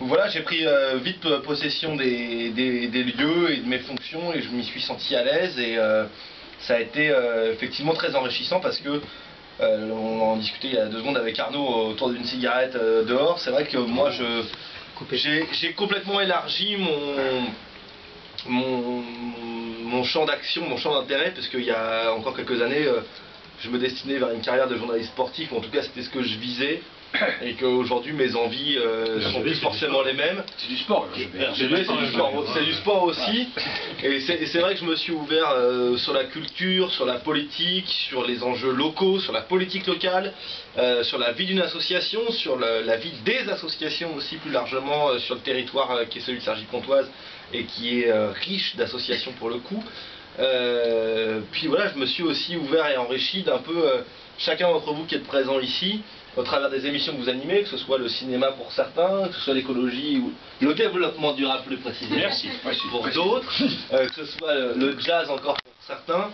voilà, j'ai pris vite possession des lieux et de mes fonctions et je m'y suis senti à l'aise et ça a été effectivement très enrichissant parce que on en discutait il y a 2 secondes avec Arnaud autour d'une cigarette dehors. C'est vrai que moi j'ai complètement élargi mon champ d'action, mon champ d'intérêt, parce qu'il y a encore quelques années je me destinais vers une carrière de journaliste sportif, ou en tout cas c'était ce que je visais, et qu'aujourd'hui mes envies sont plus forcément les mêmes. C'est du sport, c'est du sport aussi, et c'est vrai que je me suis ouvert sur la culture, sur la politique, sur les enjeux locaux, sur la politique locale, sur la vie d'une association, sur la vie des associations aussi plus largement sur le territoire qui est celui de Cergy-Pontoise et qui est riche d'associations pour le coup. Puis voilà, je me suis aussi ouvert et enrichi d'un peu chacun d'entre vous qui êtes présent ici, au travers des émissions que vous animez, que ce soit le cinéma pour certains, que ce soit l'écologie ou le développement durable plus précisément. Merci. Pour d'autres, que ce soit le jazz encore pour certains.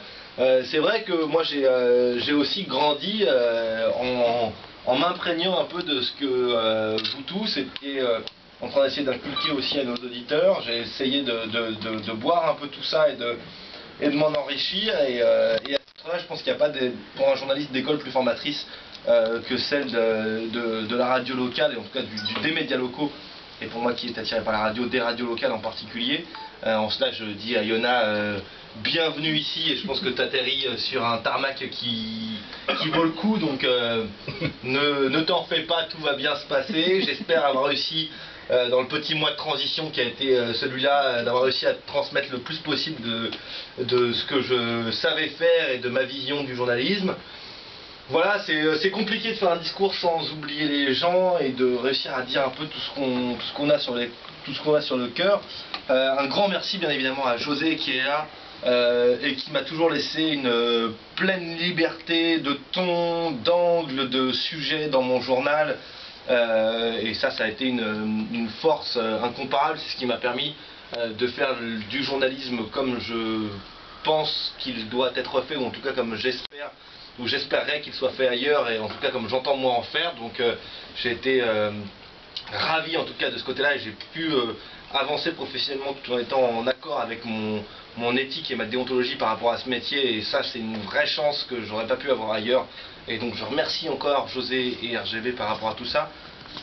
C'est vrai que moi j'ai aussi grandi en m'imprégnant un peu de ce que vous tous étiez en train d'essayer d'inculquer aussi à nos auditeurs. J'ai essayé de boire un peu tout ça et de m'en enrichir et à ce titre-là, je pense qu'il n'y a pas pour un journaliste d'école plus formatrice que celle de la radio locale et en tout cas des médias locaux, et pour moi qui est attiré par la radio, des radios locales en particulier. En cela je dis à Yona bienvenue ici, et je pense que tu atterris sur un tarmac qui vaut le coup, donc ne t'en fais pas, tout va bien se passer. J'espère avoir réussi dans le petit mois de transition qui a été celui-là, d'avoir réussi à transmettre le plus possible de ce que je savais faire et de ma vision du journalisme. Voilà, c'est compliqué de faire un discours sans oublier les gens et de réussir à dire un peu tout ce qu'on a sur le cœur. Un grand merci bien évidemment à José qui est là et qui m'a toujours laissé une pleine liberté de ton, d'angle, de sujet dans mon journal. Et ça a été une force incomparable. C'est ce qui m'a permis de faire du journalisme comme je pense qu'il doit être fait, ou en tout cas comme j'espère, ou j'espérerais qu'il soit fait ailleurs, et en tout cas comme j'entends moi en faire. Donc j'ai été ravi en tout cas de ce côté-là, et j'ai pu avancer professionnellement tout en étant en accord avec mon éthique et ma déontologie par rapport à ce métier, et ça c'est une vraie chance que j'aurais pas pu avoir ailleurs. Et donc je remercie encore José et RGB par rapport à tout ça.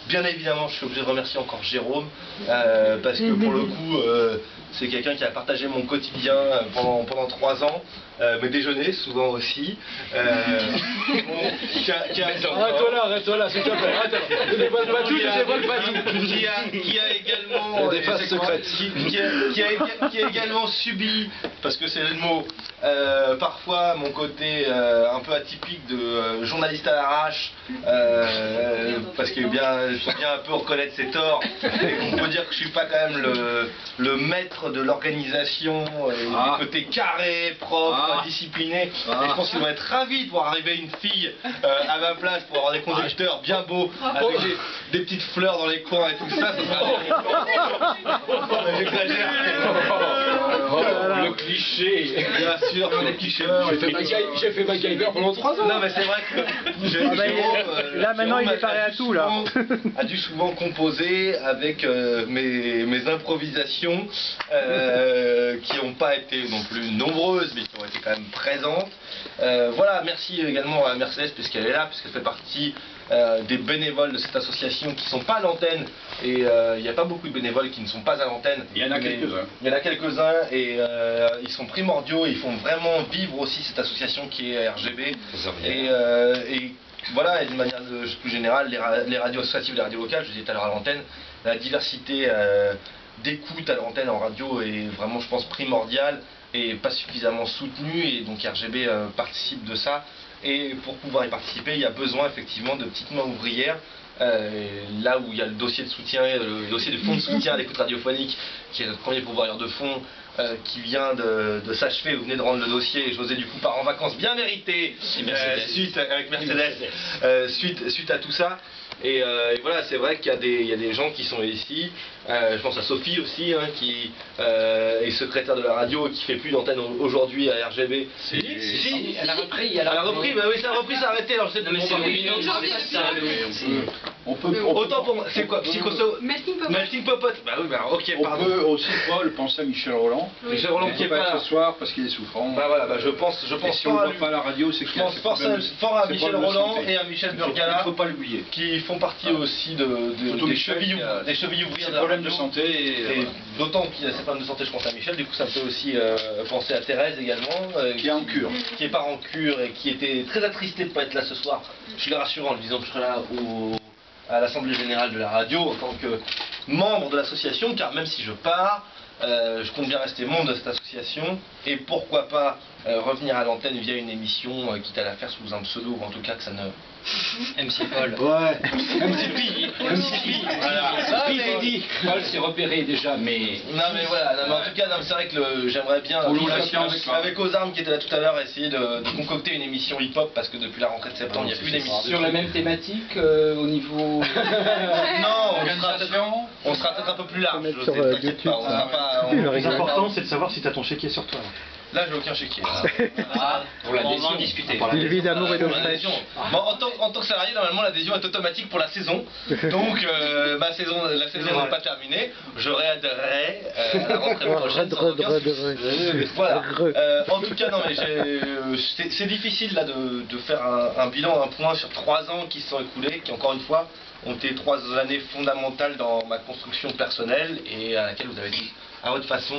Bien évidemment, je suis obligé de remercier encore Jérôme, parce que pour le coup, c'est quelqu'un qui a partagé mon quotidien pendant 3 ans, mes déjeuners souvent aussi. Arrête-toi là, s'il te plaît, ne dévoile pas tout, qui a également des phases secrètes. Qui a également subi, parce que c'est le mot, parfois mon côté un peu atypique de journaliste à l'arrache, parce que il faut bien un peu reconnaître ses torts, et on peut dire que je suis pas quand même le maître de l'organisation, du côté carré, propre, discipliné, et je pense qu'ils vont être ravis de voir arriver une fille à ma place pour avoir des conducteurs bien beaux, avec des petites fleurs dans les coins et tout ça, ça sera... J'exagère. Le cliché. Bien sûr, le cliché. J'ai fait MacGyver pendant 3 ans. Non mais c'est vrai que là maintenant il est paré à tout là. A dû souvent composer avec mes improvisations qui n'ont pas été non plus nombreuses, mais qui ont été quand même présentes. Voilà, merci également à Mercedes puisqu'elle est là, puisqu'elle fait partie des bénévoles de cette association qui ne sont pas à l'antenne, et il n'y a pas beaucoup de bénévoles qui ne sont pas à l'antenne. Il y en a quelques-uns. Il y en a quelques-uns, et ils sont primordiaux, ils font vraiment vivre aussi cette association qui est RGB. Et voilà, et d'une manière plus générale, les radios associatives, les radios locales, je disais tout à l'heure à l'antenne, la diversité d'écoute à l'antenne en radio est vraiment, je pense, primordiale et pas suffisamment soutenue, et donc RGB participe de ça. Et pour pouvoir y participer, il y a besoin effectivement de petites mains ouvrières. Là où il y a le dossier de soutien, le dossier de fonds de soutien à l'écoute radiophonique, qui est notre premier pourvoyeur de fonds, qui vient de s'achever. Vous venez de rendre le dossier, et José du coup part en vacances bien méritées avec Mercedes, suite à tout ça. Et voilà, c'est vrai qu'il y a des gens qui sont ici. Je pense à Sophie aussi, hein, qui est secrétaire de la radio et qui fait plus d'antenne aujourd'hui à RGB. Si, elle a repris. Elle a repris, bah oui, ça a repris, ça a arrêté. Alors je sais non, mais c'est le 8 janvier. Autant pour moi, c'est quoi Psychoso Melting Pot. Melting Popote. Bah oui, bah ok, On pardon. peut aussi, Paul, penser à Michel Roland. Oui. Michel Roland qui est pas pas là là. ce soir parce qu'il est souffrant. Bah voilà, bah je pense Et si on fort le à voit lui. pas à la radio, c'est Je qu'il y a pense des fort à c'est Michel problème de Roland santé. et à Michel Il Burgala, faut pas l'oublier. qui font partie aussi Surtout des Michel chevilles qui a- des chevilles ouvrières C'est de la problème de radio. santé Et d'autant qu'il a ses problèmes de santé, je pense à Michel, du coup ça me fait aussi penser à Thérèse également. qui est en cure. Qui est pas en cure et qui était très attristée de ne pas être là ce soir. Je l'ai rassuré en lui disant que je serai là à l'Assemblée Générale de la radio en tant que membre de l'association, car même si je pars, je compte bien rester membre de cette association et pourquoi pas revenir à l'antenne via une émission, quitte à la faire sous un pseudo, ou en tout cas que ça ne... MC Paul. Ouais. MC voilà. Paul s'est repéré déjà, mais... Non mais voilà, non, mais en tout cas non, c'est vrai que j'aimerais bien, Pour nous, la science, avec aux armes qui était là tout à l'heure, essayer de concocter une émission hip-hop, parce que depuis la rentrée de septembre, il n'y a plus d'émission. Sur la même thématique, au niveau... Non, Organisation. on sera peut-être un peu plus large, Mettre je sur, sais, t'inquiète YouTube, pas, on ça. sera pas... Le on- règlement. c'est de savoir si tu as ton chéquier sur toi. Là, j'ai aucun chéquier. Ah, pour On va l'adhésion. en discuter. Une vie d'amour et d'eau Pour fraîche. l'adhésion. Bon, en tant que salarié, normalement, l'adhésion est automatique pour la saison. Donc, la saison n'est pas terminée. Je réadhérerai à la rentrée prochaine. sans aucun souci. Voilà. En tout cas, non, mais c'est difficile là de faire un bilan, un point sur 3 ans qui se sont écoulés, qui encore une fois ont été 3 années fondamentales dans ma construction personnelle et à laquelle vous avez tous, à votre façon,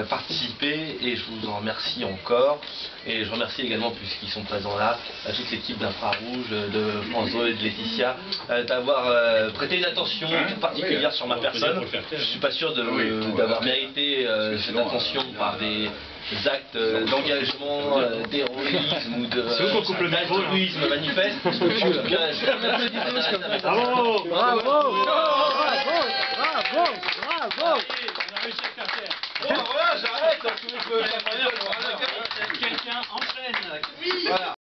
participé, et je vous en remercie encore. Et je remercie également, puisqu'ils sont présents là, à toute l'équipe d'Infrarouge, de François et de Laetitia, d'avoir prêté une attention toute particulière sur ma personne. Je suis pas sûr d'avoir mérité cette attention par des actes d'engagement, d'héroïsme ou d'altruisme manifeste. En tout cas, je remercie de m'intéresser à ma personne. Bravo. Bon, voilà, j'arrête, hein, tous les